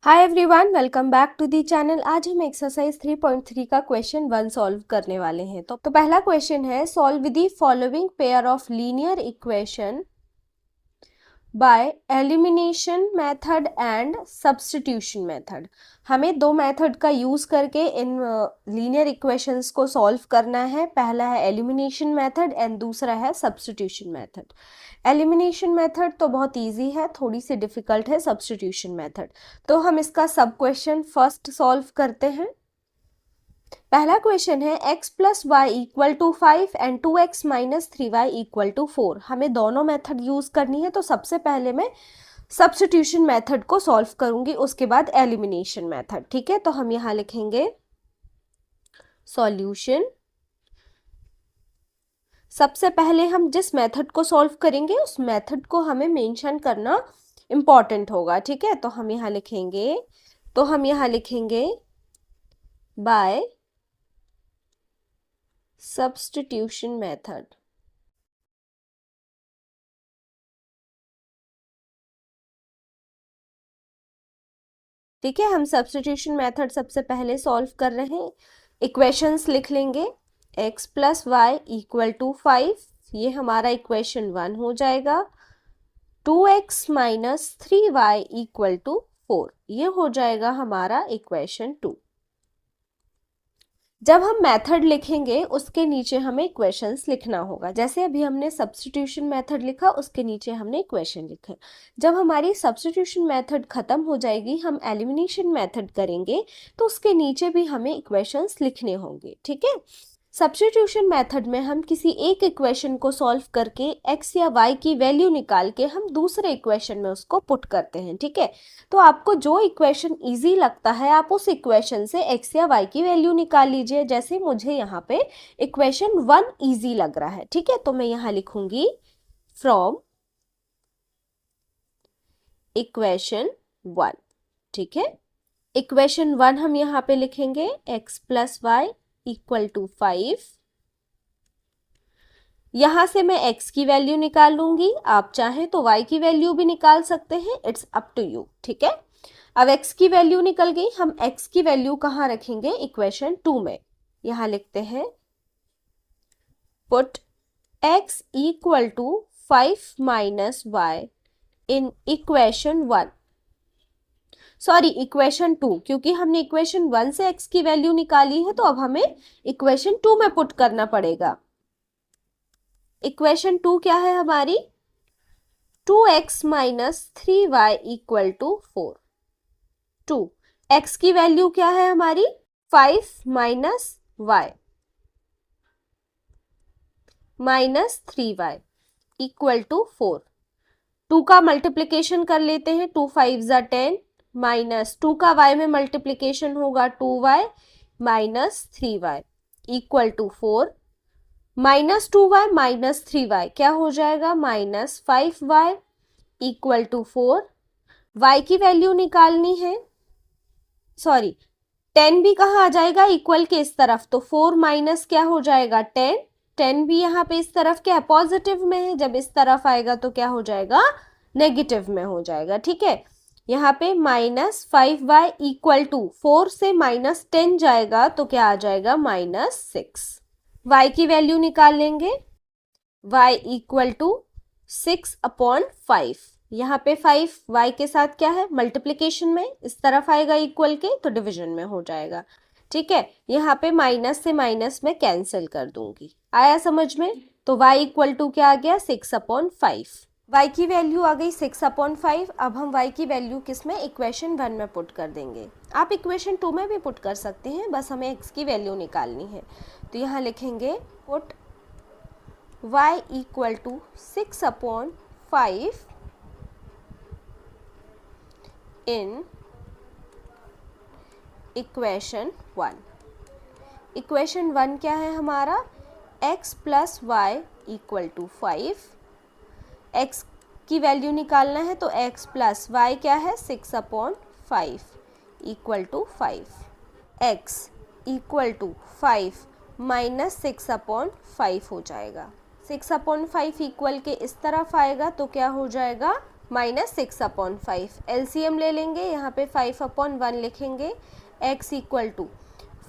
Hi everyone, welcome back to the channel. आज हम exercise 3.3 का क्वेश्चन 1 सॉल्व करने वाले हैं। तो पहला क्वेश्चन है, solve the following pair of linear equation by elimination method and substitution method. हमें दो मेथड का यूज करके इन लीनियर इक्वेशंस को सॉल्व करना है। पहला है एलिमिनेशन मेथड एंड दूसरा है सब्स्टिट्यूशन मेथड। एलिमिनेशन मेथड तो बहुत इजी है, थोड़ी सी डिफिकल्ट है सब्स्टिट्यूशन मेथड। तो हम इसका सब क्वेश्चन फर्स्ट सॉल्व करते हैं। पहला क्वेश्चन है x plus y equal to 5 and 2x minus 3y equal to 4। हमें दोनों मेथड यूज करनी है, तो सबसे पहले मैं सब्स्टिट्यूशन मेथड को सॉल्व करूंगी, उसके बाद एलिमिनेशन मेथड। ठीक है, तो हम यहां लिखेंगे सॉल्यूशन। सबसे पहले हम जिस मेथड को सॉल्व करेंगे उस मेथड को हमें मेंशन करना इंपॉर्टेंट होगा। ठीक है, तो हम यहां लिखेंगे बाय सब्स्टिट्यूशन मेथड। ठीक है, हम सब्स्टिट्यूशन मेथड सबसे पहले सॉल्व कर रहे हैं। इक्वेशंस लिख लेंगे। x plus y equal to 5, ये हमारा इक्वेशन 1 हो जाएगा। 2x minus 3y equal to 4, ये हो जाएगा हमारा इक्वेशन 2। जब हम मेथड लिखेंगे उसके नीचे हमें इक्वेशंस लिखना होगा। जैसे अभी हमने सब्स्टिट्यूशन मेथड लिखा, उसके नीचे हमने इक्वेशन लिखे। जब हमारी सब्स्टिट्यूशन मेथड खत्म हो जाएगी, हम एलिमिनेशन मेथड करेंगे, तो उसके नीचे भी हमें इक्वेशंस लिखने होंगे। ठीक है, सब्स्टिट्यूशन मेथड में हम किसी एक इक्वेशन को सॉल्व करके x या y की वैल्यू निकाल के हम दूसरे इक्वेशन में उसको पुट करते हैं। ठीक है, तो आपको जो इक्वेशन इजी लगता है आप उस इक्वेशन से x या y की वैल्यू निकाल लीजिए। जैसे मुझे यहाँ पे इक्वेशन 1 इजी लग रहा है। ठीक है, तो मैं यहाँ लिखूंगी फ्रॉम इक्वेशन 1। ठीक है, इक्वेशन 1 हम यहाँ पे लिखेंगे x plus y equal to 5। यहां से मैं x की वैल्यू निकाल लूंगी, आप चाहें तो y की वैल्यू भी निकाल सकते हैं, इट्स अप टू यू। ठीक है, अब x की वैल्यू निकल गई, हम x की वैल्यू कहां रखेंगे? इक्वेशन 2 में। यहां लिखते हैं put x equal to 5 minus y in equation 1, sorry equation 2, क्योंकि हमने इक्वेशन 1 से x की वैल्यू निकाली है, तो अब हमें इक्वेशन 2 में पुट करना पड़ेगा। इक्वेशन 2 क्या है हमारी? 2x minus 3y equal to 4। 2 x की वैल्यू क्या है हमारी? 5 minus y minus 3y equal to 4। 2 का मल्टीप्लीकेशन कर लेते हैं, 2 5 जा 10 माइनस 2 का y में मल्टीप्लीकेशन होगा 2y minus 3y equal to 4। Minus 2y minus 3y क्या हो जाएगा? Minus 5y equal to 4। y की वैल्यू निकालनी है, सॉरी 10 भी कहाँ आ जाएगा? इक्वल के इस तरफ, तो 4 माइनस क्या हो जाएगा? 10। 10 भी यहाँ पे इस तरफ क्या है? पॉजिटिव में है, जब इस तरफ आएगा तो क्या हो जाएगा? नेगेटिव में हो जाएगा। ठीक है, यहाँ पे माइनस 5y इक्वल टू 4 से माइनस 10 जाएगा तो क्या आ जाएगा? माइनस 6। y की वैल्यू निकाल लेंगे, y इक्वल टू 6 अपॉन 5। यहाँ पे 5 y के साथ क्या है? मल्टीप्लीकेशन में, इस तरफ आएगा इक्वल के तो डिवीजन में हो जाएगा। ठीक है, यहाँ पे माइनस से माइनस में कैंसिल कर दूंगी। आया समझ में? तो y इक्वल टू क्या आ गया? 6 अपॉन 5। y की वैल्यू आ गई 6 अपॉन 5। अब हम y की वैल्यू किस में? इक्वेशन 1 में पुट कर देंगे। आप इक्वेशन 2 में भी पुट कर सकते हैं, बस हमें x की वैल्यू निकालनी है। तो यहाँ लिखेंगे put y equal to 6 upon 5 in equation 1। Equation 1 क्या है हमारा? x plus y equal to 5। x की वैल्यू निकालना है, तो x प्लस वाई क्या है? 6 upon 5 equal to 5। x equal to 5 minus 6 upon 5 हो जाएगा। 6 अपॉन 5 इक्वल के इस तरफ आएगा तो क्या हो जाएगा? माइनस 6/5। एलसीएम ले लेंगे, यहाँ पे 5/1 लिखेंगे। x इक्वल टू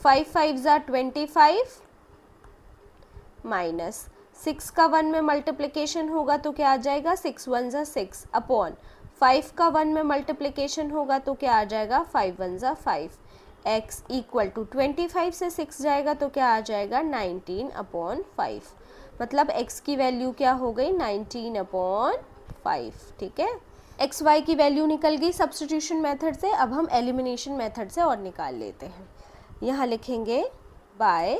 5 5 ज़ा 25 माइनस 6 का 1 में मल्टीप्लिकेशन होगा तो क्या आ जाएगा 6 1 ज़ा 6 अपॉन 5 का 1 में मल्टीप्लिकेशन होगा तो क्या आ जाएगा 5 1 ज़ा 5। x इक्वल टू 25 से 6 जाएगा तो क्या आ जाएगा 19/5। मतलब x की वैल्यू क्या हो गई 19/5। ठीक है, एक्स वाई की वैल्यू निकल गई सब्स्टिट्यूशन मेथड से। अब हम एलिमिनेशन मेथड से और निकाल लेते हैं। यहाँ लिखेंगे बाय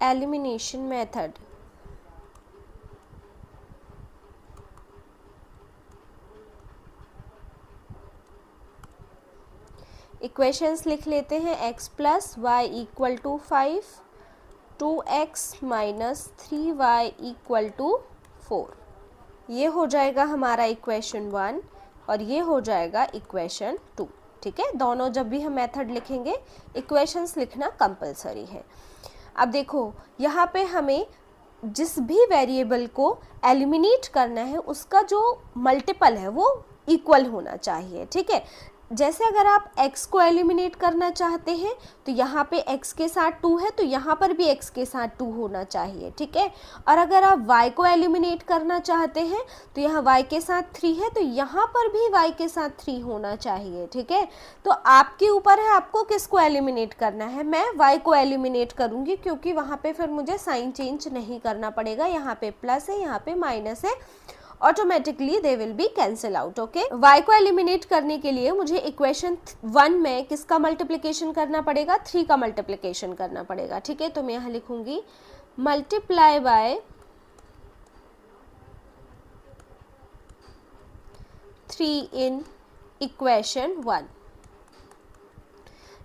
एलिमिनेशन मेथड। इक्वेशंस लिख लेते हैं। x plus y equal to 5, 2x minus 3y equal to 4। ये हो जाएगा हमारा इक्वेशन 1 और ये हो जाएगा इक्वेशन 2। ठीक है, दोनों जब भी हम मेथड लिखेंगे इक्वेशंस लिखना कंपलसरी है। अब देखो यहाँ पे हमें जिस भी वेरिएबल को एलिमिनेट करना है उसका जो मल्टीपल है वो इक्वल होना चाहिए। ठीक है, जैसे अगर आप x को एलिमिनेट करना चाहते हैं तो यहाँ पे x के साथ 2 है तो यहाँ पर भी x के साथ 2 होना चाहिए। ठीक है, और अगर आप y को एलिमिनेट करना चाहते हैं तो यहाँ y के साथ 3 है तो यहाँ पर भी y के साथ 3 होना चाहिए। ठीक है, तो आपके ऊपर है आपको किसको एलिमिनेट करना है। मैं y को एलिमिनेट करूँगी क्योंकि वहाँ पे फिर मुझे साइन चेंज नहीं करना पड़ेगा। यहाँ पे प्लस है, यहाँ पे माइनस है, automatically they will be cancel out. Okay, y को एलिमिनेट करने के लिए मुझे इक्वेशन 1 में किसका मल्टीप्लिकेशन करना पड़ेगा 3 का मल्टीप्लिकेशन करना पड़ेगा। ठीक है, तो मैं यहाँ लिखूंगी मल्टीप्लाई बाय 3 इन इक्वेशन 1।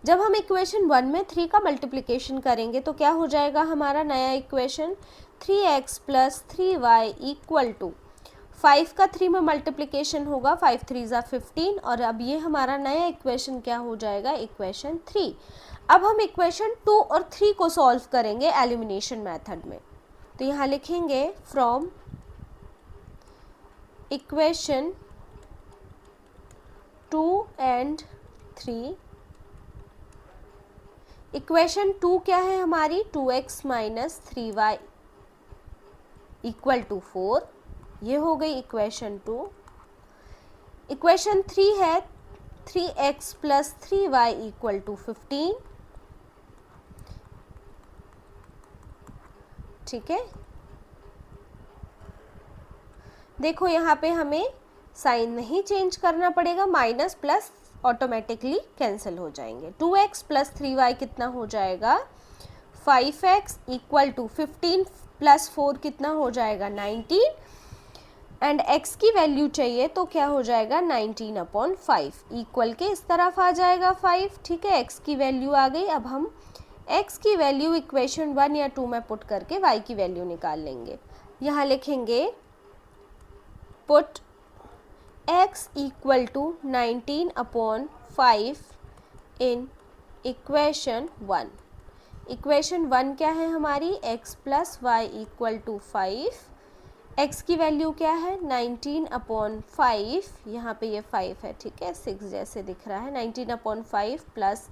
जब हम इक्वेशन 1 में 3 का मल्टीप्लिकेशन करेंगे तो क्या हो जाएगा हमारा नया equation 3x plus 3y equal to 5 का 3 में मल्टीप्लिकेशन होगा 5 3 ज़ा 15 और अब ये हमारा नया इक्वेशन क्या हो जाएगा इक्वेशन 3। अब हम इक्वेशन 2 और 3 को सॉल्व करेंगे एलिमिनेशन मेथड में। तो यहाँ लिखेंगे फ्रॉम इक्वेशन 2 एंड 3। इक्वेशन 2 क्या है हमारी 2x minus 3y equal to 4। ये हो गई इक्वेशन 2। इक्वेशन 3 है 3x plus 3y equal to 15। ठीक है, देखो यहाँ पे हमें साइन नहीं चेंज करना पड़ेगा, माइनस प्लस ऑटोमेटिकली कैंसिल हो जाएंगे। 2x प्लस 3y कितना हो जाएगा 5x इक्वल टू 15 प्लस 4 कितना हो जाएगा 19 एंड x की वैल्यू चाहिए तो क्या हो जाएगा 19/5 इक्वल के इस तरफ आ जाएगा 5। ठीक है, x की वैल्यू आ गई। अब हम x की वैल्यू इक्वेशन 1 या 2 में पुट करके y की वैल्यू निकाल लेंगे। यहाँ लिखेंगे put x equal to 19/5 in equation 1। Equation 1 क्या है हमारी x plus y equal to 5। x की वैल्यू क्या है 19/5, यहाँ पे ये 5 है। ठीक है, 6 जैसे दिख रहा है। 19/5 plus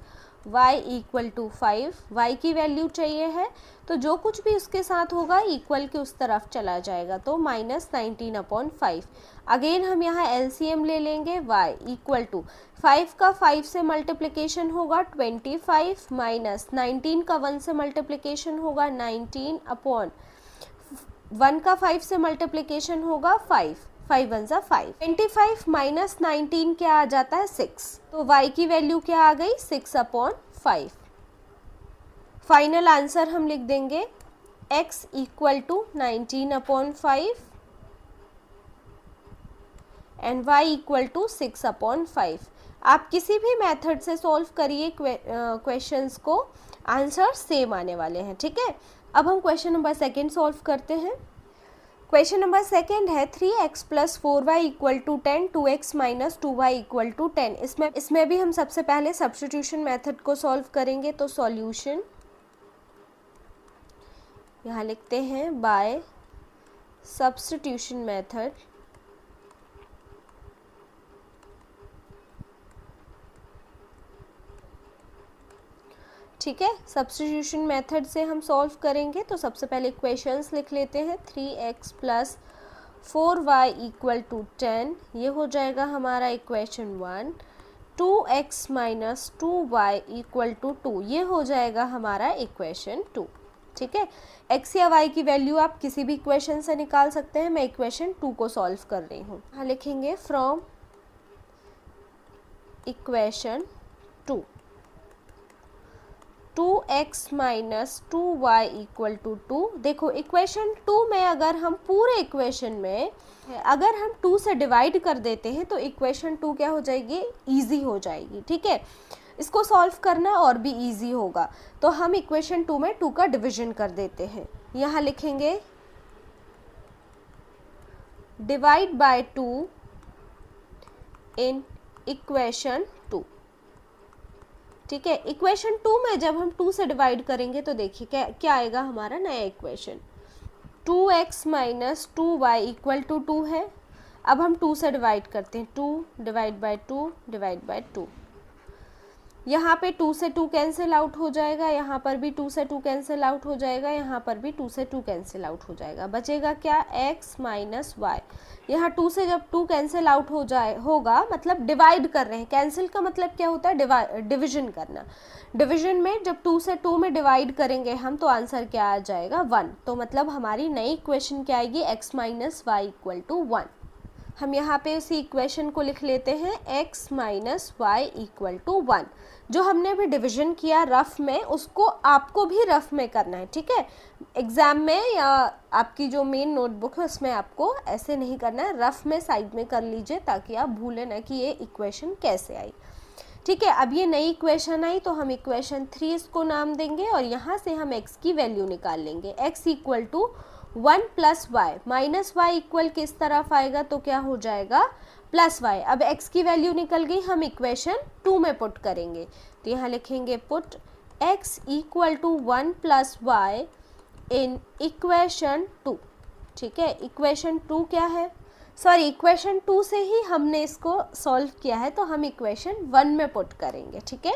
y equal to 5। y की वैल्यू चाहिए है तो जो कुछ भी उसके साथ होगा इक्वल के उस तरफ चला जाएगा तो माइनस 19/5। अगेन हम यहाँ एलसीएम ले लेंगे। y इक्वल टू 5 का 5 से मल्टीप्लिकेशन होगा 25 माइनस 19 का 1 से मल्टीप्लिकेशन होगा 19/1 का 5 से मल्टीप्लिकेशन होगा 5 5 1 ज़ा 5। 25 माइनस 19 क्या आ जाता है 6, तो y की वैल्यू क्या आ गई 6/5। फाइनल आंसर हम लिख देंगे x equal to 19/5 and y equal to 6/5। आप किसी भी मेथड से सॉल्व करिए क्वेश्चंस को, आंसर सेम आने वाले हैं। ठीक है, अब हम क्वेश्चन नंबर 2 सॉल्व करते हैं। क्वेश्चन नंबर 2 है 3x plus 4y equal to 10, 2x minus 2y equal to 10। इसमें भी हम सबसे पहले सब्स्टिट्यूशन मेथड को सॉल्व करेंगे। तो सॉल्यूशन यहाँ लिखते हैं बाय सब्स्टिट्यूशन मेथड। ठीक है, सब्स्टिट्यूशन मेथड से हम सॉल्व करेंगे। तो सबसे पहले इक्वेशंस लिख लेते हैं। 3x plus 4y equal to 10, ये हो जाएगा हमारा equation 1। 2x minus 2y equal to 2, ये हो जाएगा हमारा इक्वेशन 2। ठीक है, x या y की वैल्यू आप किसी भी इक्वेशन से निकाल सकते हैं। मैं इक्वेशन 2 को सॉल्व कर रही हूँ। यहाँ लिखेंगे from equation 2 2x minus 2y equal to 2। देखो इक्वेशन 2 में अगर हम पूरे इक्वेशन में अगर हम 2 से डिवाइड कर देते हैं तो इक्वेशन 2 क्या हो जाएगी, इजी हो जाएगी। ठीक है, इसको सॉल्व करना और भी इजी होगा। तो हम इक्वेशन 2 में 2 का डिवीजन कर देते हैं। यहाँ लिखेंगे डिवाइड बाय 2 इन इक्वेशन 2। ठीक है, इक्वेशन 2 में जब हम 2 से डिवाइड करेंगे तो देखिए क्या आएगा हमारा नया equation. 2x minus 2y equal to 2 है। अब हम 2 से डिवाइड करते हैं, 2 डिवाइड बाय 2 डिवाइड बाय 2। यहाँ पे 2 से 2 कैंसिल आउट हो जाएगा, यहाँ पर भी 2 से 2 कैंसिल आउट हो जाएगा, यहाँ पर भी 2 से 2 कैंसिल आउट हो जाएगा। बचेगा क्या, x माइनस वाई। यहाँ 2 से जब 2 कैंसिल आउट होगा मतलब डिवाइड कर रहे हैं। कैंसिल का मतलब क्या होता है, डिविजन करना। डिविजन में जब 2 से 2 में डिवाइड करेंगे हम तो आंसर क्या आ जाएगा, 1। तो मतलब हमारी नई इक्वेशन क्या आएगी, x minus y equal to 1। हम यहाँ पे उसी इक्वेशन को लिख लेते हैं, x minus y equal to 1। जो हमने अभी डिवीजन किया रफ में, उसको आपको भी रफ में करना है। ठीक है, एग्जाम में या आपकी जो मेन नोटबुक है उसमें आपको ऐसे नहीं करना है, रफ में साइड में कर लीजिए ताकि आप भूलें ना कि ये इक्वेशन कैसे आई। ठीक है, अब ये नई इक्वेशन आई तो हम इक्वेशन 3 इसको नाम देंगे और यहाँ से हम x की वैल्यू निकाल लेंगे। x equal to 1 plus y, minus y equal किस तरफ आएगा तो क्या हो जाएगा, प्लस वाई। अब x की वैल्यू निकल गई, हम इक्वेशन 2 में पुट करेंगे। तो यहाँ लिखेंगे put x equal to 1 plus y in equation 2। ठीक है, इक्वेशन 2 क्या है, सॉरी इक्वेशन 2 से ही हमने इसको सॉल्व किया है तो हम इक्वेशन 1 में पुट करेंगे। ठीक है,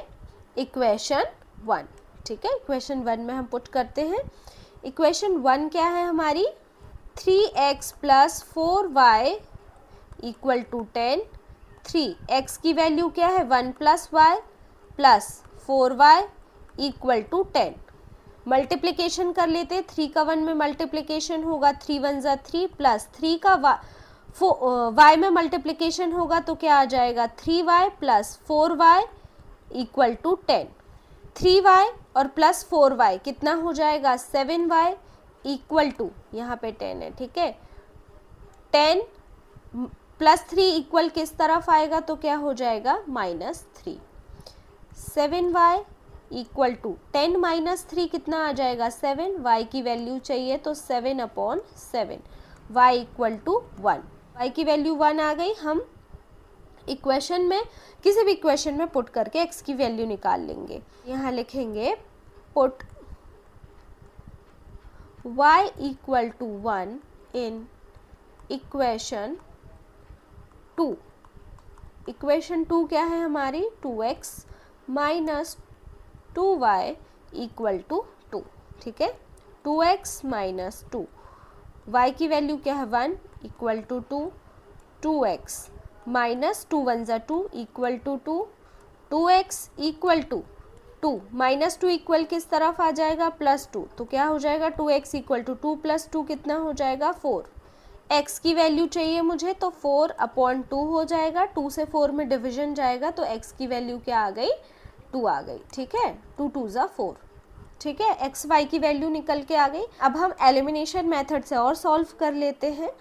इक्वेशन 1। ठीक है, इक्वेशन 1 में हम पुट करते हैं। इक्वेशन 1 क्या है हमारी, 3x plus 4y equal to 10। 3x की वैल्यू क्या है, 1 plus y plus 4y equal to 10। Multiplication कर लेते हैं, 3 का 1 में मल्टीप्लिकेशन होगा, 3 1 ज़ा 3 प्लस 3 का y में मल्टीप्लिकेशन होगा तो क्या आ जाएगा, 3y plus 4y equal to 10। 3y और प्लस 4y कितना हो जाएगा, 7y इक्वल टू, यहाँ पे 10 है। ठीक है, 10 प्लस 3 इक्वल किस तरफ आएगा तो क्या हो जाएगा, -3। 7y इक्वल टू 10 माइनस 3 कितना आ जाएगा, 7। y की वैल्यू चाहिए तो 7/7, y इक्वल टू 1। y की वैल्यू 1 आ गई। हम इक्वेशन में किसी भी इक्वेशन में पुट करके x की वैल्यू निकाल लेंगे। यहाँ लिखेंगे put y equal to 1 in equation 2। Equation 2 क्या है हमारी, 2x minus 2y equal to 2। ठीक है, 2x माइनस 2, y की वैल्यू क्या है 1 इक्वल टू 2, 2x माइनस 2 1 ज़ा 2 equal to 2, 2x equal to 2, minus 2 equal किस तरफ आ जाएगा, +2। तो क्या हो जाएगा, 2x इक्वल टू 2 प्लस 2 कितना हो जाएगा, 4। x की वैल्यू चाहिए मुझे तो 4/2 हो जाएगा। 2 से 4 में डिवीजन जाएगा तो x की वैल्यू क्या आ गई, 2 आ गई। ठीक है, 2 2 ज़ा 4। ठीक है, x y की वैल्यू निकल के आ गई। अब हम एलिमिनेशन मेथड से और सॉल्व कर लेते हैं।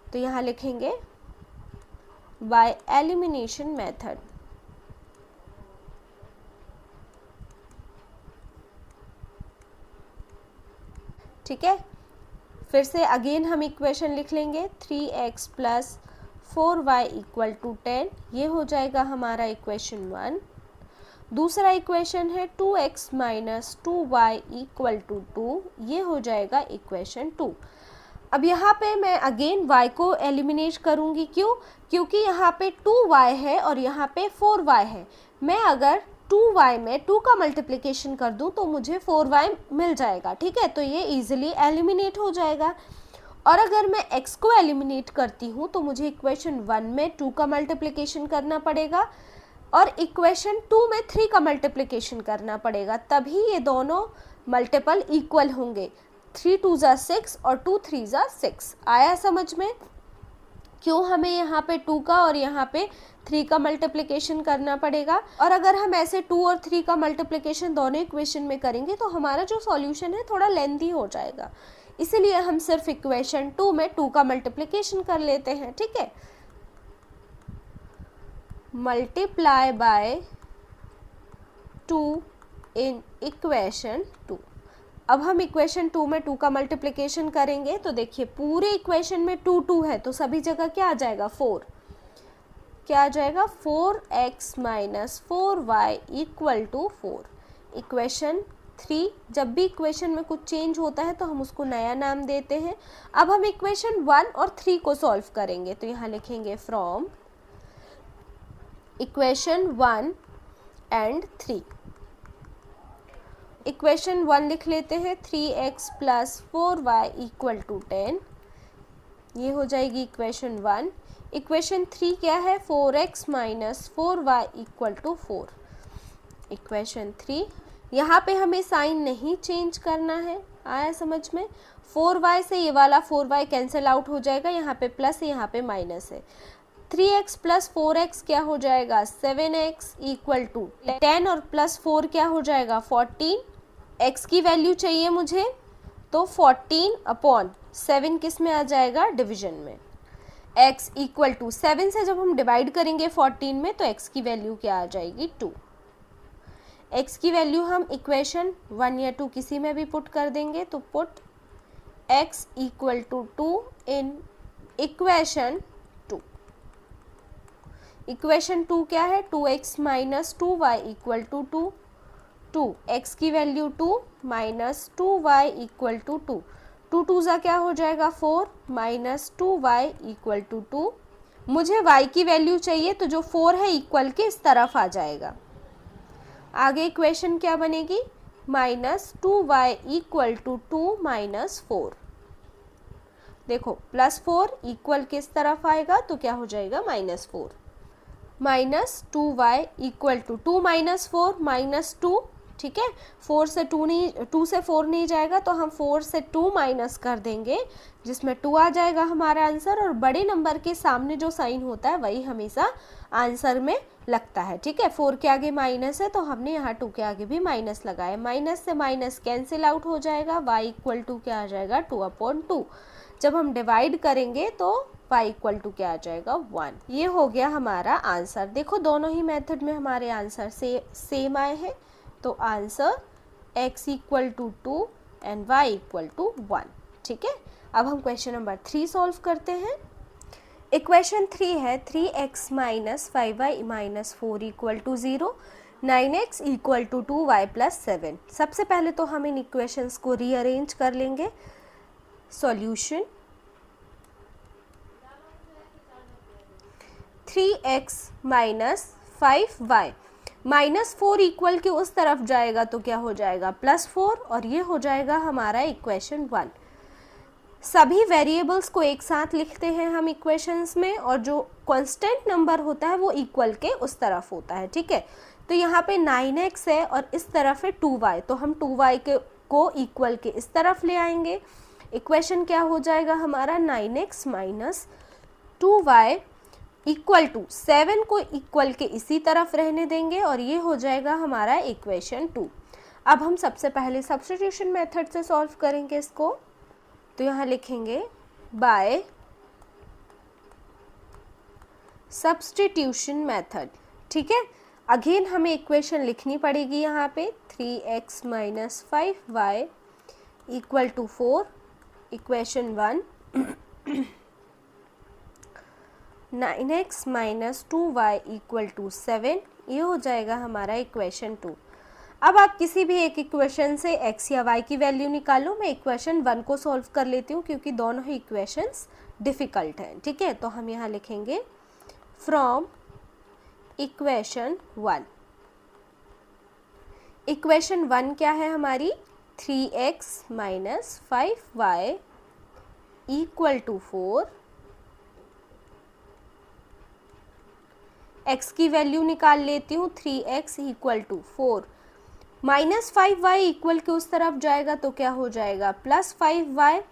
तो यहाँ लिखेंगे बाय एलिमिनेशन मेथड। ठीक है, फिर से अगेन हम इक्वेशन लिख लेंगे, 3x plus 4y equal to 10, ये हो जाएगा हमारा इक्वेशन 1। दूसरा इक्वेशन है 2x minus 2y equal to 2, ये हो जाएगा इक्वेशन 2। अब यहाँ पे मैं अगेन y को एलिमिनेट करूँगी, क्यों, क्योंकि यहाँ पे 2y है और यहाँ पे 4y है। मैं अगर 2y में 2 का मल्टीप्लिकेशन कर दूं तो मुझे 4y मिल जाएगा, ठीक है। तो ये इजीली एलिमिनेट हो जाएगा। और अगर मैं x को एलिमिनेट करती हूँ तो मुझे इक्वेशन 1 में 2 का मल्टीप्लिकेशन करना पड़ेगा और इक्वेशन 2 में 3 का मल्टीप्लिकेशन करना पड़ेगा, तभी ये दोनों मल्टीपल इक्वल होंगे। 3 2 ज़ा 6 और 2 3 ज़ा 6। आया समझ में क्यों हमें यहाँ पे 2 का और यहाँ पे 3 का मल्टीप्लिकेशन करना पड़ेगा। और अगर हम ऐसे 2 और 3 का मल्टीप्लिकेशन दोनों इक्वेशन में करेंगे तो हमारा जो सॉल्यूशन है थोड़ा लेंथी हो जाएगा, इसीलिए हम सिर्फ इक्वेशन 2 में 2 का मल्टीप्लिकेशन कर लेते हैं, ठीक है। Multiply by 2 in equation 2। अब हम इक्वेशन 2 में 2 का मल्टीप्लिकेशन करेंगे तो देखिए पूरे इक्वेशन में 2 2 है तो सभी जगह क्या आ जाएगा 4। क्या आ जाएगा 4x minus 4y equal to 4। Equation 3, जब भी इक्वेशन में कुछ चेंज होता है तो हम उसको नया नाम देते हैं। अब हम इक्वेशन 1 और 3 को सॉल्व करेंगे तो यहाँ लिखेंगे फ्रॉम इक्वेशन 1 एंड 3। इक्वेशन 1 लिख लेते हैं 3x plus 4y equal to 10, ये हो जाएगी इक्वेशन 1। इक्वेशन 3 क्या है 4x minus 4y equal to 4। Equation 3, यहाँ पे हमें साइन नहीं चेंज करना है, आया समझ में। 4y से ये वाला 4y कैंसिल आउट हो जाएगा, यहाँ पे प्लस है यहाँ पे माइनस है। 3x प्लस 4x क्या हो जाएगा 7x इक्वल टू 10 और प्लस 4 क्या हो जाएगा 14। x की वैल्यू चाहिए मुझे तो 14 अपॉन 7 किस में आ जाएगा डिवीजन में। x इक्वल टू 7 से जब हम डिवाइड करेंगे 14 में तो x की वैल्यू क्या आ जाएगी 2। x की वैल्यू हम इक्वेशन 1 या 2 किसी में भी पुट कर देंगे तो put x equal to 2 in equation 2। Equation 2 क्या है 2x minus 2y equal to 2। 2 x की value 2 minus 2y equal to 2। 2 2 ज़ा क्या हो जाएगा 4 माइनस 2y इक्वल टू 2। मुझे y की वैल्यू चाहिए तो जो 4 है इक्वल के इस तरफ आ जाएगा। आगे इक्वेशन क्या बनेगी minus 2y equal to 2 minus 4। देखो प्लस 4 इक्वल के इस तरफ आएगा तो क्या हो जाएगा minus 4। Minus 2y equal to 2 minus 4 minus 2, ठीक है। 4 से 2 नहीं, 2 से 4 नहीं जाएगा तो हम 4 से 2 माइनस कर देंगे जिसमें 2 आ जाएगा हमारा आंसर। और बड़े नंबर के सामने जो साइन होता है वही हमेशा आंसर में लगता है, ठीक है। 4 के आगे माइनस है तो हमने यहाँ 2 के आगे भी माइनस लगाया। माइनस से माइनस कैंसिल आउट हो जाएगा, y इक्वल टू क्या आ जाएगा 2 अपॉन 2। जब हम डिवाइड करेंगे तो y इक्वल टू क्या आ जाएगा 1। ये हो गया हमारा आंसर। देखो दोनों ही मेथड में हमारे आंसर सेम आए हैं तो answer x equal to 2 and y equal to 1, ठीक है। अब हम क्वेश्चन नंबर 3 सॉल्व करते हैं। इक्वेशन 3 है 3x minus 5y minus 4 equal to 0, 9x equal to 2y plus 7। सबसे पहले तो हम इन इक्वेशंस को रीअरेंज कर लेंगे। Solution 3x minus 5y minus 4 equal के उस तरफ जाएगा तो क्या हो जाएगा प्लस 4 और ये हो जाएगा हमारा इक्वेशन 1। सभी वेरिएबल्स को एक साथ लिखते हैं हम इक्वेशंस में और जो कांस्टेंट नंबर होता है वो इक्वल के उस तरफ होता है, ठीक है। तो यहाँ पे 9x है और इस तरफ है 2y तो हम 2y को इक्वल के इस तरफ ले आएंगे। इक्वेशन क्या हो जाएगा हमारा 9x minus 2y equal to 7 को इक्वल के इसी तरफ रहने देंगे और ये हो जाएगा हमारा इक्वेशन 2। अब हम सबसे पहले सब्स्टिट्यूशन मेथड से सॉल्व करेंगे इसको। तो यहाँ लिखेंगे बाय सब्स्टिट्यूशन मेथड, ठीक है। अगेन हमें इक्वेशन लिखनी पड़ेगी यहाँ पे 3x minus 5y equal to 4 equation 1, 9x minus 2y equal to 7, ये हो जाएगा हमारा इक्वेशन 2। अब आप किसी भी एक इक्वेशन से x या y की वैल्यू निकालो। मैं इक्वेशन 1 को सॉल्व कर लेती हूँ क्योंकि दोनों ही इक्वेशंस डिफ़िकल्ट हैं, ठीक है। तो हम यहाँ लिखेंगे फ्रॉम इक्वेशन 1 इक्वेशन 1 क्या है हमारी, 3x minus 5y equal to 4। x की वैल्यू निकाल लेती हूँ, 3x equal to 4 minus 5y equal के उस तरफ जाएगा तो क्या हो जाएगा, प्लस 5y,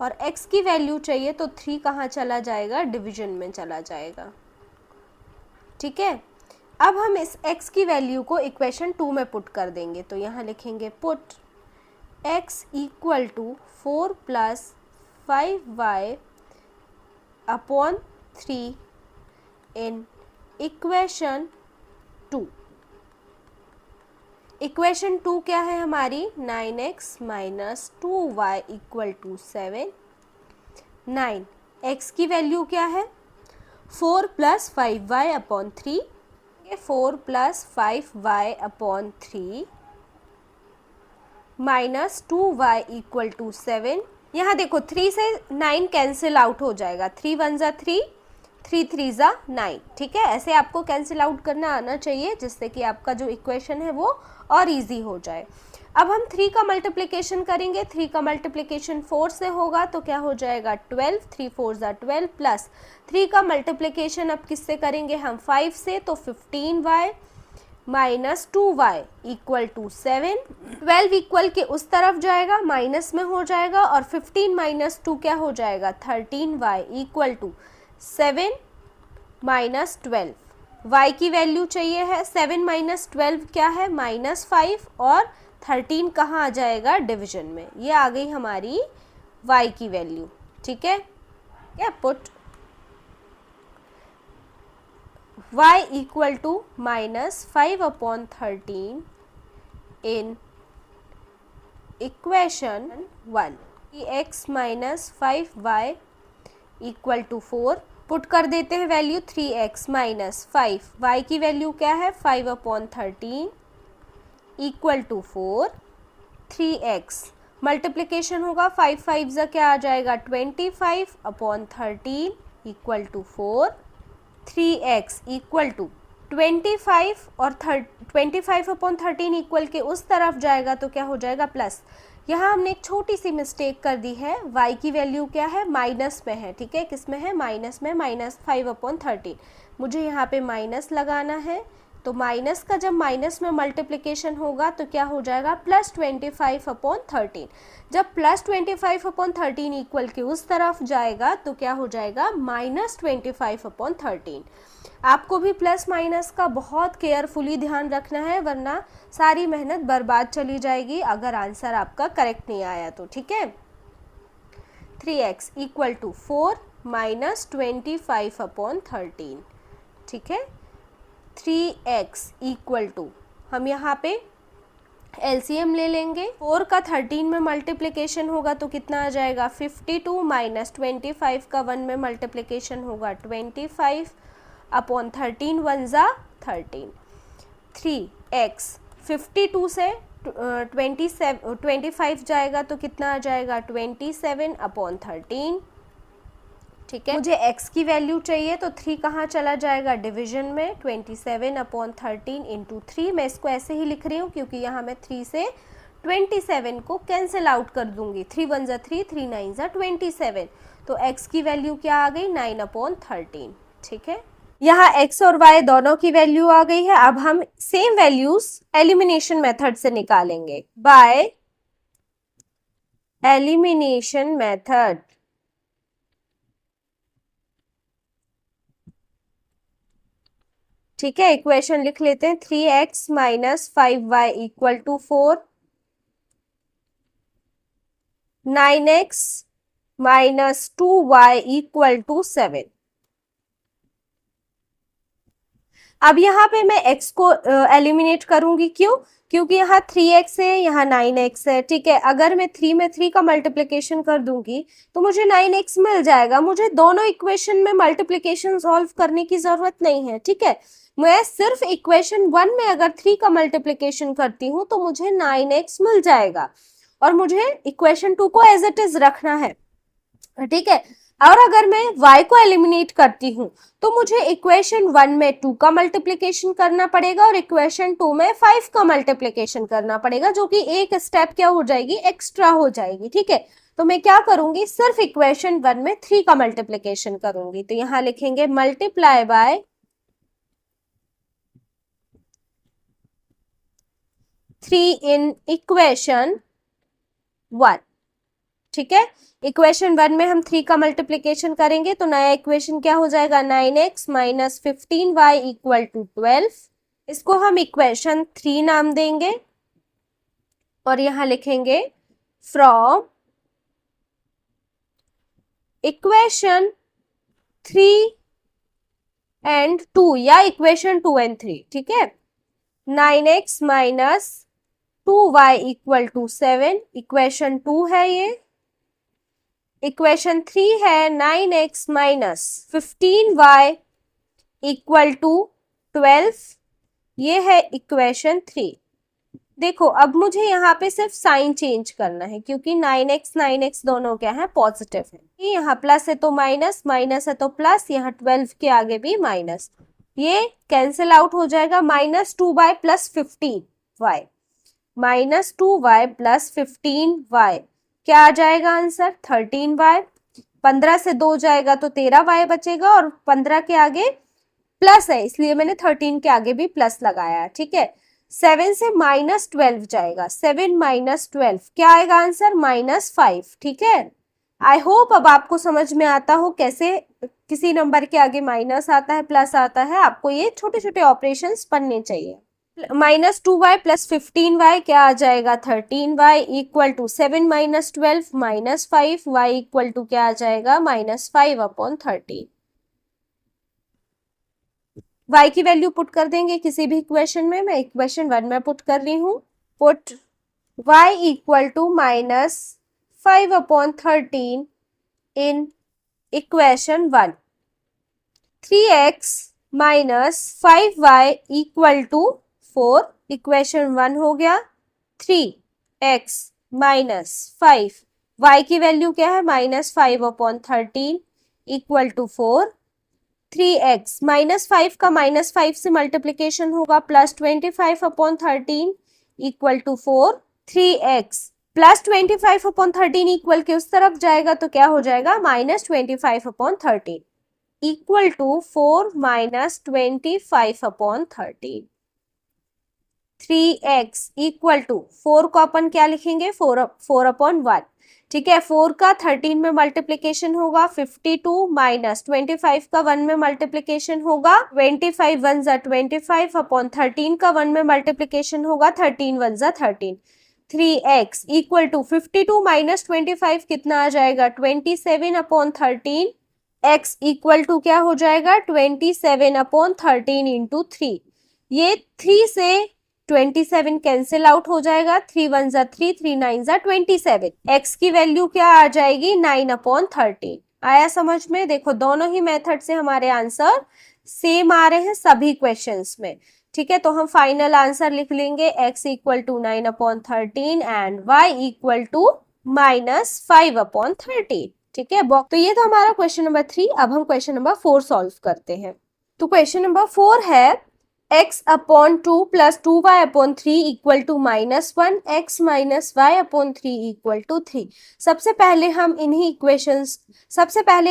और x की वैल्यू चाहिए तो 3 कहाँ चला जाएगा, डिवीजन में चला जाएगा। ठीक है, अब हम इस x की वैल्यू को इक्वेशन 2 में पुट कर देंगे, तो यहाँ लिखेंगे put x equal to 4 plus 5y upon 3 in equation 2। Equation 2 क्या है हमारी, 9x minus 2y equal to 7। 9, x की वैल्यू क्या है, 4 plus 5y upon 3, 4 plus 5y upon 3 minus 2y equal to 7। यहाँ देखो 3 से 9 कैंसिल आउट हो जाएगा, 3 1 जा 3, 3 3 जा 9। ठीक है, ऐसे आपको कैंसिल आउट करना आना चाहिए जिससे कि आपका जो इक्वेशन है वो और इजी हो जाए। अब हम 3 का मल्टीप्लिकेशन करेंगे, 3 का मल्टीप्लिकेशन 4 से होगा तो क्या हो जाएगा 12, 3 4 जा 12 प्लस 3 का मल्टीप्लिकेशन अब किससे करेंगे हम, 5 से, तो 15y minus 2y equal to 7। 12 equal के उस तरफ जाएगा, माइनस में हो जाएगा, और 15 माइनस 2 क्या हो जाएगा, 13y equal to 7 minus 12। y की वैल्यू चाहिए है, 7 माइनस 12 क्या है, -5, और 13 कहाँ आ जाएगा, डिवीजन में। ये आ गई हमारी y की वैल्यू। ठीक है, क्या put y equal to -5 upon 13 in equation 1। x minus 5y equal to 4, put कर देते हैं वैल्यू, 3x माइनस 5, y की वैल्यू क्या है, 5 upon 13 equal to 4। 3x multiplication होगा, 5 5 जा क्या आ जाएगा, 25 upon 13 equal to 4। 3x equal to 25 और 25 अपॉन 13 इक्वल के उस तरफ जाएगा तो क्या हो जाएगा, प्लस। यहाँ हमने एक छोटी सी मिस्टेक कर दी है, y की वैल्यू क्या है, माइनस में है। ठीक है, किस में है, माइनस में, -5 अपॉन 13। मुझे यहाँ पे माइनस लगाना है, तो माइनस का जब माइनस में मल्टीप्लिकेशन होगा तो क्या हो जाएगा, +25 अपॉन 13। जब +25 अपॉन 13 इक्वल के उस तरफ जाएगा तो क्या हो जाएगा, -25 अपॉन 13। आपको भी प्लस माइनस का बहुत केयरफुली ध्यान रखना है, वरना सारी मेहनत बर्बाद चली जाएगी अगर आंसर आपका करेक्ट नहीं आया तो। ठीक है, 3x equal to 4 minus 25 upon 13। ठीक है, 3x इक्वल टू, हम यहाँ पे एलसीएम ले लेंगे, 4 का 13 में मल्टीप्लिकेशन होगा तो कितना आ जाएगा, 52 माइनस 25 का 1 में मल्टीप्लिकेशन होगा 25 अपॉन 13 1 जा 13। 3x 52 से 25 जाएगा तो कितना आ जाएगा, 27 अपॉन 13। ठीक है, मुझे x की वैल्यू चाहिए तो 3 कहाँ चला जाएगा, डिवीजन में, 27 अपॉन 13 इंटू 3। मैं इसको ऐसे ही लिख रही हूँ क्योंकि यहाँ मैं 3 से 27 को कैंसिल आउट कर दूंगी, 3 1 जा 3, 3 9 जा 27, तो x की वैल्यू क्या आ गई, 9 अपॉन 13। ठीक है, यहाँ x और y दोनों की वैल्यू आ गई है। अब हम सेम वैल्यूज एलिमिनेशन मेथड से निकालेंगे, बाय एलिमिनेशन मेथड। ठीक है, इक्वेशन लिख लेते हैं, 3x minus 5y equal to 4, 9x minus 2y equal to 7। अब यहाँ पे मैं x को एलिमिनेट करूंगी, क्यों, क्योंकि यहाँ 3x है, यहाँ 9x है। ठीक है, अगर मैं 3 में 3 का मल्टीप्लिकेशन कर दूंगी तो मुझे 9x मिल जाएगा, मुझे दोनों इक्वेशन में मल्टीप्लिकेशन सॉल्व करने की जरूरत नहीं है। ठीक है, मैं सिर्फ इक्वेशन 1 में अगर 3 का मल्टीप्लिकेशन करती हूँ तो मुझे 9x मिल जाएगा, और मुझे इक्वेशन 2 को एज इट इज रखना है। ठीक है, और अगर मैं y को एलिमिनेट करती हूँ तो मुझे इक्वेशन 1 में 2 का मल्टीप्लीकेशन करना पड़ेगा और इक्वेशन 2 में 5 का मल्टीप्लीकेशन करना पड़ेगा, जो कि एक स्टेप क्या हो जाएगी, एक्स्ट्रा हो जाएगी। ठीक है, तो मैं क्या करूंगी, सिर्फ इक्वेशन 1 में 3 का मल्टीप्लीकेशन करूंगी। तो यहां लिखेंगे मल्टीप्लाई बाय 3 इन इक्वेशन 1। ठीक है, इक्वेशन 1 में हम 3 का मल्टीप्लीकेशन करेंगे तो नया इक्वेशन क्या हो जाएगा, 9x minus 15y equal to 12। इसको हम इक्वेशन 3 नाम देंगे और यहां लिखेंगे फ्रॉम इक्वेशन 3 एंड 2 या इक्वेशन 2 एंड 3। ठीक है, 9x minus 2y equal to 7 equation 2 है ये। इक्वेशन 3 है 9x minus 15y equal to 12, ये है इक्वेशन 3। देखो अब मुझे यहाँ पे सिर्फ साइन चेंज करना है क्योंकि 9x दोनों क्या है, पॉजिटिव है। यहाँ प्लस है तो माइनस, माइनस है तो प्लस, यहाँ 12 के आगे भी माइनस, ये कैंसिल आउट हो जाएगा। -2y plus 15y, -2y plus 15y क्या आ जाएगा आंसर, 13y। 15 से 2 जाएगा तो 13y बचेगा और 15 के आगे प्लस है इसलिए मैंने 13 के आगे भी प्लस लगाया। ठीक है, 7 से -12 जाएगा, 7 माइनस 12 क्या आएगा आंसर, -5। ठीक है, आई होप अब आपको समझ में आता हो कैसे किसी नंबर के आगे माइनस आता है, प्लस आता है। आपको ये छोटे छोटे ऑपरेशंस पढ़ने चाहिए। -2y प्लस 15y क्या आ जाएगा, 13y equal to 7 minus 12 -5, y equal to क्या आ जाएगा, -5 अपॉन 13। y की वैल्यू पुट कर देंगे किसी भी इक्वेशन में। मैं इक्वेशन 1 में पुट कर रही हूँ। Put y equal to -5 upon 13 in equation 1। 3x minus 5y equal to 4 equation 1 हो गया। 3x माइनस 5, y की वैल्यू क्या है, -5 अपॉन 13 इक्वल टू 4। 3x -5 का -5 से मल्टीप्लीकेशन होगा +25 upon 13 equal to 4। 3x +25 upon 13 equal के उस तरफ जाएगा तो क्या हो जाएगा, -25 upon 13 equal to 4 minus 25 upon 13। 3x equal to 4 को अपन क्या लिखेंगे, 4 अपॉन 1। ठीक है, 4 का 13 में मल्टीप्लीकेशन होगा 52 माइनस 25 का 1 में मल्टीप्लीकेशन होगा 25 1 जा 25 अपॉन 13 का 1 में मल्टीप्लीकेशन होगा 13 1 जा 13। 3x इक्वल टू 52 माइनस 25 कितना आ जाएगा, 27 अपॉन 13। x इक्वल टू क्या हो जाएगा, 27 अपॉन 13 इंटू 3। ये 3 से 27 कैंसिल आउट हो जाएगा, 3 1 जा 3, 3 9 जा 27। x की वैल्यू क्या आ जाएगी, 9 अपॉन 13। आया समझ में। देखो दोनों ही मेथड से हमारे आंसर सेम आ रहे हैं सभी क्वेश्चंस में। ठीक है, तो हम फाइनल आंसर लिख लेंगे x equal to 9 upon 13 and y equal to -5 upon 13। ठीक है, तो ये था हमारा क्वेश्चन नंबर 3। अब हम क्वेश्चन नंबर 4 सॉल्व करते हैं। तो क्वेश्चन नंबर 4 है x upon 2 plus 2y upon 3 equal to -1, x minus y upon 3 equal to 3। सबसे पहले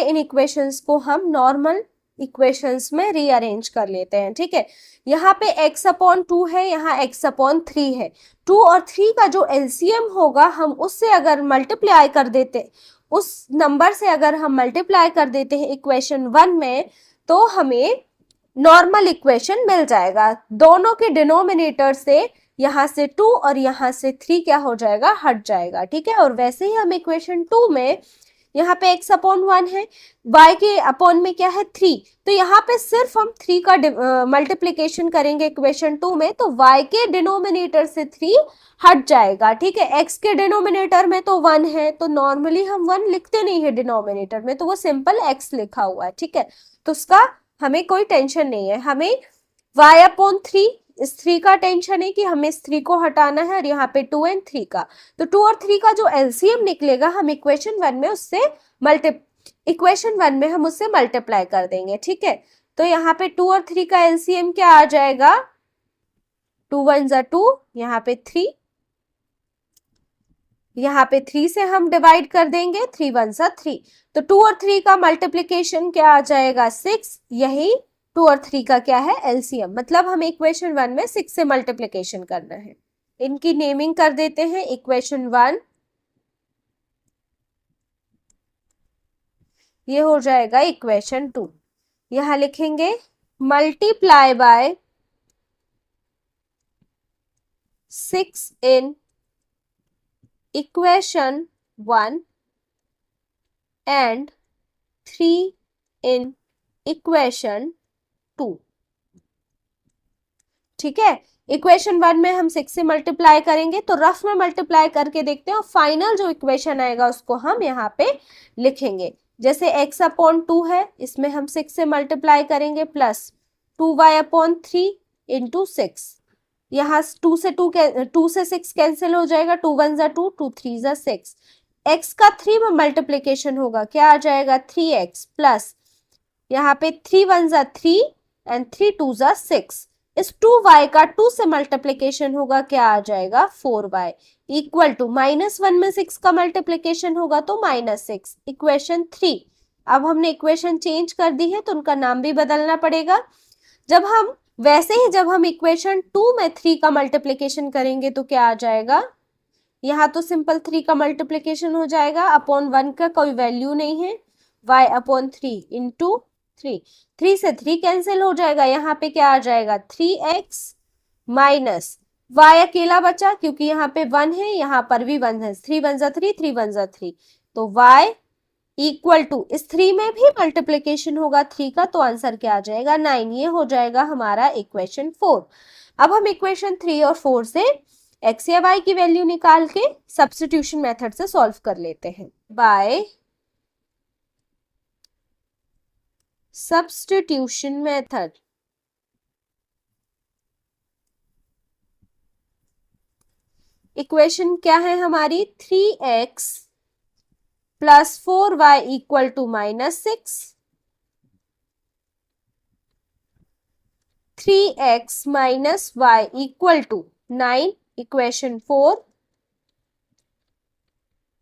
इन इक्वेशंस को हम नॉर्मल इक्वेशंस में रीअरेंज कर लेते हैं। ठीक है, यहाँ पे x अपॉन 2 है, यहाँ x अपॉन 3 है। 2 और 3 का जो एलसीएम होगा हम उससे अगर मल्टीप्लाई कर देते, उस नंबर से अगर हम मल्टीप्लाई कर देते हैं इक्वेशन 1 में, तो हमें नॉर्मल इक्वेशन मिल जाएगा। दोनों के डिनोमिनेटर से यहाँ से 2 और यहाँ से 3 क्या हो जाएगा, हट जाएगा। ठीक है, और वैसे ही हम इक्वेशन 2 में यहाँ पे x अपॉन 1 है, y के अपॉन में क्या है 3, तो यहाँ पे सिर्फ हम 3 का मल्टीप्लीकेशन करेंगे इक्वेशन 2 में, तो y के डिनोमिनेटर से 3 हट जाएगा। ठीक है, x के डिनोमिनेटर में तो 1 है, तो नॉर्मली हम 1 लिखते नहीं है डिनोमिनेटर में, तो वो सिंपल x लिखा हुआ है। ठीक है, तो उसका हमें कोई टेंशन नहीं है। हमें y अपॉन 3, इस 3 का टेंशन है कि हमें इस 3 को हटाना है, और यहाँ पे 2 और 3 का, तो 2 और 3 का जो एलसीएम निकलेगा हम इक्वेशन 1 में उससे इक्वेशन 1 में हम उससे मल्टीप्लाई कर देंगे, ठीक है। तो यहाँ पे 2 और 3 का एलसीएम क्या आ जाएगा, 2 1 जा 2, यहाँ पे 3, यहाँ पे 3 से हम डिवाइड कर देंगे, 3 1 जा 3, तो 2 और 3 का मल्टीप्लीकेशन क्या आ जाएगा 6, यही 2 और 3 का क्या है एलसीएम, मतलब हमें इक्वेशन 1 में 6 से मल्टीप्लीकेशन करना है। इनकी नेमिंग कर देते हैं, इक्वेशन 1 ये हो जाएगा इक्वेशन 2। यहां लिखेंगे multiply by 6 in equation 1 and 3 in equation 2, ठीक है। इक्वेशन 1 में हम 6 से मल्टीप्लाई करेंगे, तो रफ में मल्टीप्लाई करके देखते हैं और फाइनल जो इक्वेशन आएगा उसको हम यहाँ पे लिखेंगे। जैसे x अपॉन 2 है, इसमें हम 6 से मल्टीप्लाई करेंगे प्लस 2y अपॉन 3 इंटू 6, यहाँ 2 से 6 कैंसिल हो जाएगा, 2 1 जा 2, 2 3 जा 6, x का 3 में मल्टीप्लीकेशन होगा, क्या आ जाएगा 3x प्लस यहाँ पे 3 1 जा 3 एंड 3 2 जा 6, इस 2y का 2 से मल्टीप्लीकेशन होगा, क्या आ जाएगा 4y इक्वल टू -1 में 6 का मल्टीप्लीकेशन होगा तो -6, इक्वेशन 3। अब हमने इक्वेशन चेंज कर दी है तो उनका नाम भी बदलना पड़ेगा। जब हम इक्वेशन 2 में 3 का मल्टीप्लीकेशन करेंगे तो क्या आ जाएगा, यहाँ तो सिंपल 3 का मल्टीप्लीकेशन हो जाएगा, अपॉन 1 का कोई वैल्यू नहीं है, y अपॉन 3 इंटू 3 से 3 कैंसिल हो जाएगा, यहाँ पे क्या आ जाएगा 3x माइनस y अकेला बचा क्योंकि यहाँ पे 1 है, यहाँ पर भी 1 है, 3 1 जा 3, 3 1 जा 3, तो y इक्वल टू इस 3 में भी मल्टीप्लीकेशन होगा 3 का, तो आंसर क्या आ जाएगा 9, ये हो जाएगा हमारा इक्वेशन 4। अब हम इक्वेशन 3 और 4 से x या y की वैल्यू निकाल के सब्स्टिट्यूशन मेथड से सॉल्व कर लेते हैं। बाय सब्स्टिट्यूशन मेथड, इक्वेशन क्या है हमारी 3x plus 4y equal to -6, 3x minus y equal to 9, equation 4।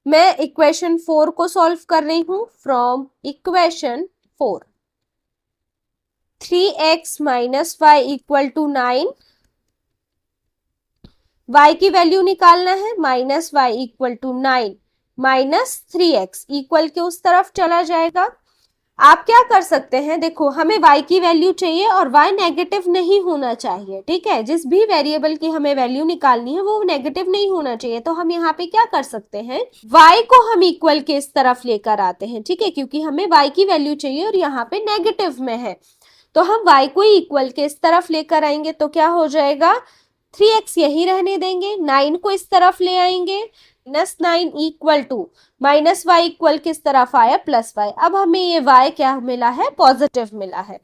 मैं इक्वेशन 4 को सॉल्व कर रही हूं from equation 4, 3x minus y equal to 9, y की वैल्यू निकालना है, minus y equal to 9 minus 3x equal के उस तरफ चला जाएगा। आप क्या कर सकते हैं, देखो हमें y की वैल्यू चाहिए और y नेगेटिव नहीं होना चाहिए, ठीक है। जिस भी वेरिएबल की हमें वैल्यू निकालनी है वो नेगेटिव नहीं होना चाहिए, तो हम यहाँ पे क्या कर सकते हैं, y को हम इक्वल के इस तरफ लेकर आते हैं, ठीक है, क्योंकि हमें y की वैल्यू चाहिए और यहाँ पे नेगेटिव में है, तो हम y को इक्वल के इस तरफ लेकर आएंगे, तो क्या हो जाएगा 3x यही रहने देंगे, 9 को इस तरफ ले आएंगे, -9 equal to minus y equal किस तरफ आया +y। अब हमें ये y क्या मिला है, पॉजिटिव मिला है।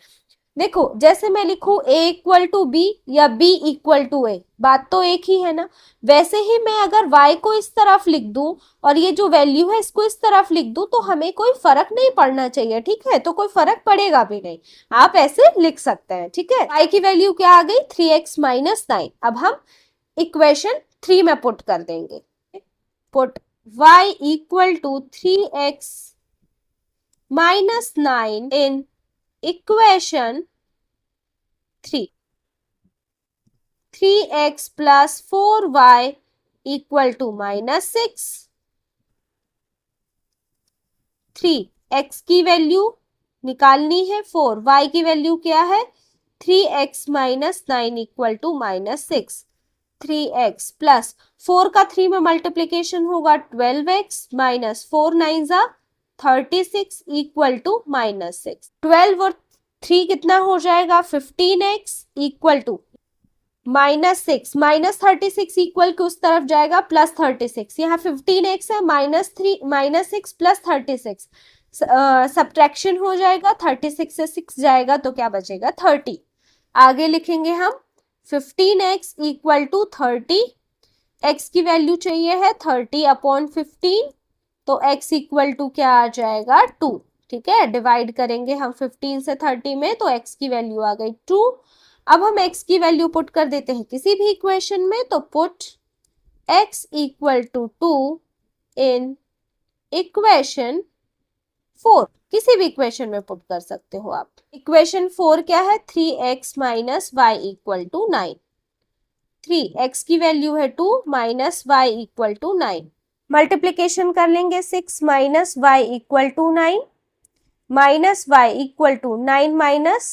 देखो जैसे मैं लिखूं a इक्वल टू b या b इक्वल टू a, बात तो एक ही है ना, वैसे ही मैं अगर y को इस तरफ लिख दूं और ये जो वैल्यू है इसको इस तरफ लिख दूं तो हमें कोई फर्क नहीं पड़ना चाहिए, ठीक है, तो कोई फर्क पड़ेगा भी नहीं, आप ऐसे लिख सकते हैं, ठीक है। y की वैल्यू क्या आ गई 3x माइनस 9, अब हम इक्वेशन 3 में पुट कर देंगे, put y equal to 3x minus 9 in equation 3, 3x plus 4y equal to -6, 3x की वैल्यू निकालनी है 4, y की वैल्यू क्या है 3x minus 9 equal to -6, 3x plus 4 का 3 में मल्टीप्लीकेशन होगा 12x माइनस 4 9 जा 36 इक्वल टू -6, 12 और 3 कितना हो जाएगा 15x इक्वल टू -6, -36 इक्वल के उस तरफ जाएगा +36, यहाँ 15x है -6 प्लस 36, सब्ट्रैक्शन हो जाएगा 36 से 6 जाएगा तो क्या बचेगा 30। आगे लिखेंगे हम 15x इक्वल टू 30, x की वैल्यू चाहिए है 30 अपॉन 15, तो x इक्वल टू क्या आ जाएगा 2, ठीक है, डिवाइड करेंगे हम 15 से 30 में तो x की वैल्यू आ गई 2। अब हम x की वैल्यू पुट कर देते हैं किसी भी इक्वेशन में, तो put x equal to 2 in equation 4, किसी भी इक्वेशन में पुट कर सकते हो आप। इक्वेशन 4 क्या है, 3x minus y equal to 9। 3x की वैल्यू है 2 minus y equal to 9। Multiplication कर लेंगे 6 minus y equal to 9 minus y equal to 9 minus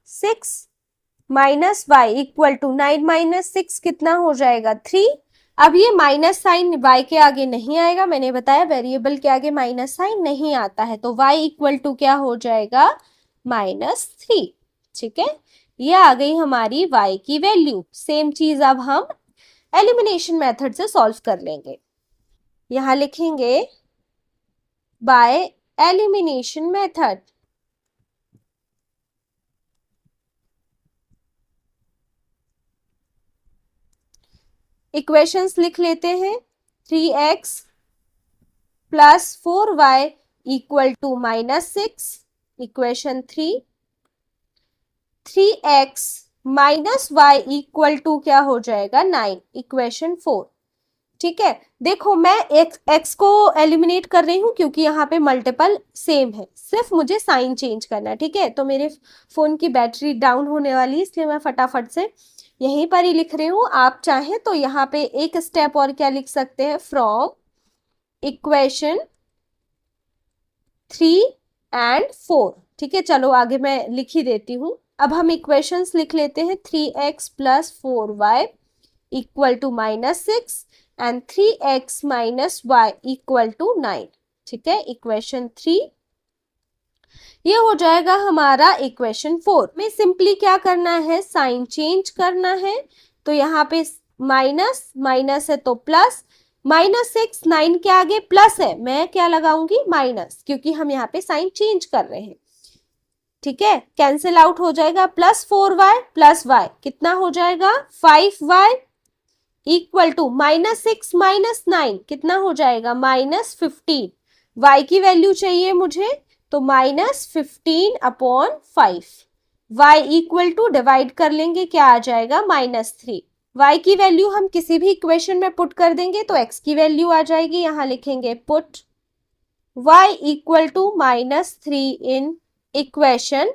6 minus y equal to 9 minus 6 कितना हो जाएगा 3। अब ये माइनस साइन y के आगे नहीं आएगा, मैंने बताया वेरिएबल के आगे माइनस साइन नहीं आता है, तो y इक्वल टू क्या हो जाएगा -3। ठीक है, ये आ गई हमारी y की वैल्यू। सेम चीज अब हम एलिमिनेशन मेथड से सॉल्व कर लेंगे। यहां लिखेंगे बाय एलिमिनेशन मेथड। इक्वेशंस लिख लेते हैं, 3x plus 4y equal to -6 equation 3, 3x minus y equal to क्या हो जाएगा 9 इक्वेशन 4। ठीक है, देखो मैं x को एलिमिनेट कर रही हूं क्योंकि यहाँ पे मल्टीपल सेम है, सिर्फ मुझे साइन चेंज करना है। ठीक है, तो मेरे फोन की बैटरी डाउन होने वाली है, इसलिए मैं फटाफट से यहीं पर ही लिख रही हूँ। आप चाहें तो यहाँ पे एक स्टेप और क्या लिख सकते हैं, फ्रॉम इक्वेशन 3 एंड 4। ठीक है, चलो आगे मैं लिख ही देती हूँ। अब हम इक्वेशंस लिख लेते हैं, 3x plus 4y equal to -6 and 3x minus y equal to 9। ठीक है, इक्वेशन 3 ये हो जाएगा हमारा इक्वेशन 4 में। सिंपली क्या करना है, साइन चेंज करना है, तो यहाँ पे माइनस माइनस है तो प्लस, -6 9 के आगे प्लस है, मैं क्या लगाऊंगी माइनस, क्योंकि हम यहाँ पे साइन चेंज कर रहे हैं। ठीक है, कैंसिल आउट हो जाएगा, प्लस 4y प्लस y कितना हो जाएगा 5y इक्वल टू -6 माइनस 9 कितना हो जाएगा -15। y की वैल्यू चाहिए मुझे, तो -15 upon 5। y equal to divide कर लेंगे, क्या आ जाएगा -3। y की वैल्यू हम किसी भी इक्वेशन में पुट कर देंगे तो x की वैल्यू आ जाएगी। यहां लिखेंगे put y equal to -3 in equation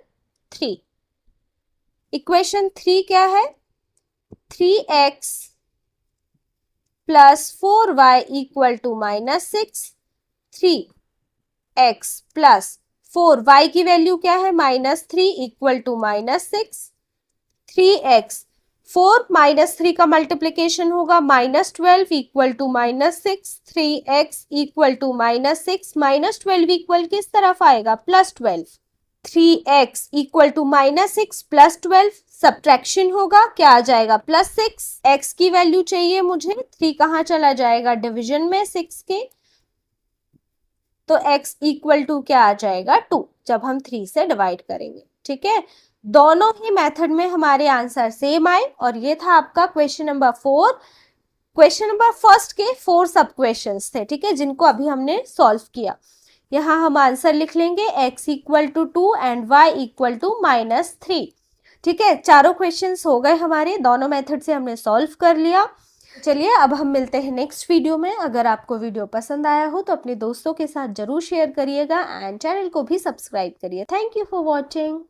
3। Equation 3 क्या है, 3x plus 4y equal to -6, 3x plus 4y की वैल्यू क्या है -3 इक्वल टू -6, 3x 4 -3 का मल्टीप्लीकेशन होगा -12 equal to -6, 3x equal to -6 -12 equal किस तरफ आएगा +12, 3x equal to -6 plus 12 subtraction होगा, क्या आ जाएगा +6। x की वैल्यू चाहिए मुझे, 3 कहाँ चला जाएगा डिवीजन में 6 के, तो x इक्वल टू क्या आ जाएगा 2 जब हम 3 से डिवाइड करेंगे। ठीक है, दोनों ही मेथड में हमारे आंसर सेम आए, और ये था आपका question number 4। Question number first के 4 सब क्वेश्चंस थे, ठीक है, जिनको अभी हमने सॉल्व किया। यहाँ हम आंसर लिख लेंगे, x equal to 2 and y equal to -3। ठीक है, चारों क्वेश्चंस हो गए हमारे, दोनों मेथड से हमने सॉल्व कर लिया। चलिए अब हम मिलते हैं नेक्स्ट वीडियो में। अगर आपको वीडियो पसंद आया हो तो अपने दोस्तों के साथ जरूर शेयर करिएगा एंड चैनल को भी सब्सक्राइब करिए। Thank you for watching.